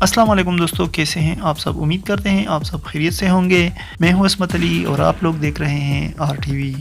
السلام علیکم دوستو، کیسے ہیں آپ سب؟ امید کرتے ہیں آپ سب خیریت سے ہوں گے۔ میں ہوں عصمت علی اور آپ لوگ دیکھ رہے ہیں آر ٹی وی۔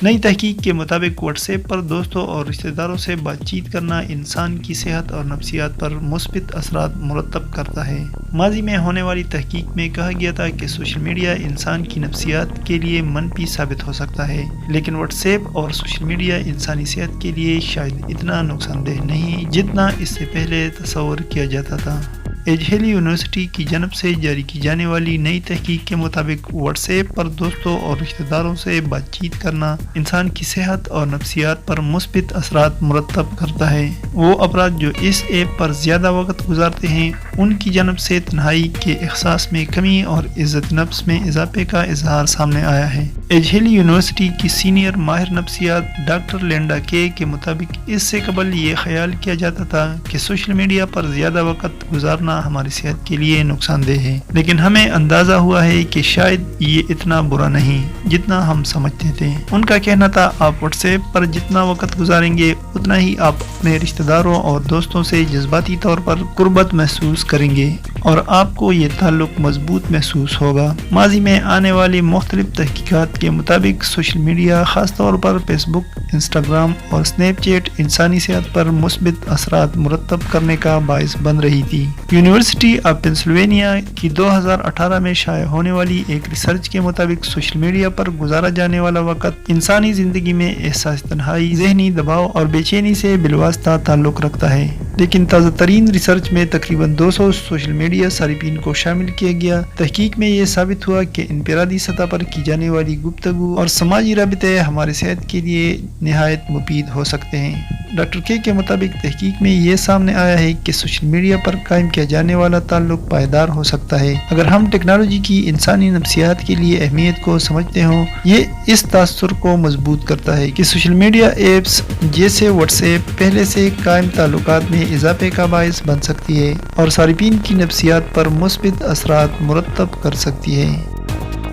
نئی تحقیق کے مطابق واٹس ایپ پر دوستوں اور رشتہ داروں سے بات چیت کرنا انسان کی صحت اور نفسیات پر مثبت اثرات مرتب کرتا ہے۔ ماضی میں ہونے والی تحقیق میں کہا گیا تھا کہ سوشل میڈیا انسان کی نفسیات کے لیے منفی ثابت ہو سکتا ہے، لیکن واٹس ایپ اور سوشل میڈیا انسانی صحت کے لیے شاید اتنا نقصان دہ نہیں جتنا اس سے پہلے تصور کیا جاتا تھا۔ ایج ہل یونیورسٹی کی جانب سے جاری کی جانے والی نئی تحقیق کے مطابق واٹس ایپ پر دوستوں اور رشتہ داروں سے بات چیت کرنا انسان کی صحت اور نفسیات پر مثبت اثرات مرتب کرتا ہے۔ وہ افراد جو اس ایپ پر زیادہ وقت گزارتے ہیں ان کی جانب سے تنہائی کے احساس میں کمی اور عزت نفس میں اضافے کا اظہار سامنے آیا ہے۔ ایج ہل یونیورسٹی کی سینئر ماہر نفسیات ڈاکٹر لینڈا کے مطابق اس سے قبل یہ خیال کیا جاتا تھا کہ سوشل میڈیا پر زیادہ وقت گزارنا ہماری صحت کے لیے نقصان دہ ہے، لیکن ہمیں اندازہ ہوا ہے کہ شاید یہ اتنا برا نہیں جتنا ہم سمجھتے تھے۔ ان کا کہنا تھا، آپ واٹس ایپ پر جتنا وقت گزاریں گے اتنا ہی آپ اپنے رشتہ داروں اور دوستوں سے جذباتی طور پر قربت محسوس کریں گے اور آپ کو یہ تعلق مضبوط محسوس ہوگا۔ ماضی میں آنے والی مختلف تحقیقات کے مطابق سوشل میڈیا خاص طور پر فیس بک، انسٹاگرام اور اسنیپ چیٹ انسانی صحت پر مثبت اثرات مرتب کرنے کا باعث بن رہی تھی۔ یونیورسٹی آف پینسلوینیا کی 2018 میں شائع ہونے والی ایک ریسرچ کے مطابق سوشل میڈیا پر گزارا جانے والا وقت انسانی زندگی میں احساس تنہائی، ذہنی دباؤ اور بے چینی سے بالواسطہ تعلق رکھتا ہے، لیکن تازہ ترین ریسرچ میں تقریباً 200 سوشل میڈیا صارفین کو شامل کیا گیا۔ تحقیق میں یہ ثابت ہوا کہ انفرادی سطح پر کی جانے والی گفتگو اور سماجی رابطے ہمارے صحت کے لیے نہایت مفید ہو سکتے ہیں۔ ڈاکٹر کے مطابق تحقیق میں یہ سامنے آیا ہے کہ سوشل میڈیا پر قائم کیا جانے والا تعلق پائیدار ہو سکتا ہے اگر ہم ٹیکنالوجی کی انسانی نفسیات کے لیے اہمیت کو سمجھتے ہوں۔ یہ اس تاثر کو مضبوط کرتا ہے کہ سوشل میڈیا ایپس جیسے واٹس ایپ پہلے سے قائم تعلقات میں اضافے کا باعث بن سکتی ہے اور صارفین کی نفسیات پر مثبت اثرات مرتب کر سکتی ہے۔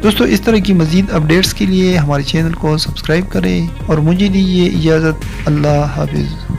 دوستو، اس طرح کی مزید اپڈیٹس کے لیے ہمارے چینل کو سبسکرائب کریں اور مجھے دیجیے اجازت۔ اللہ حافظ۔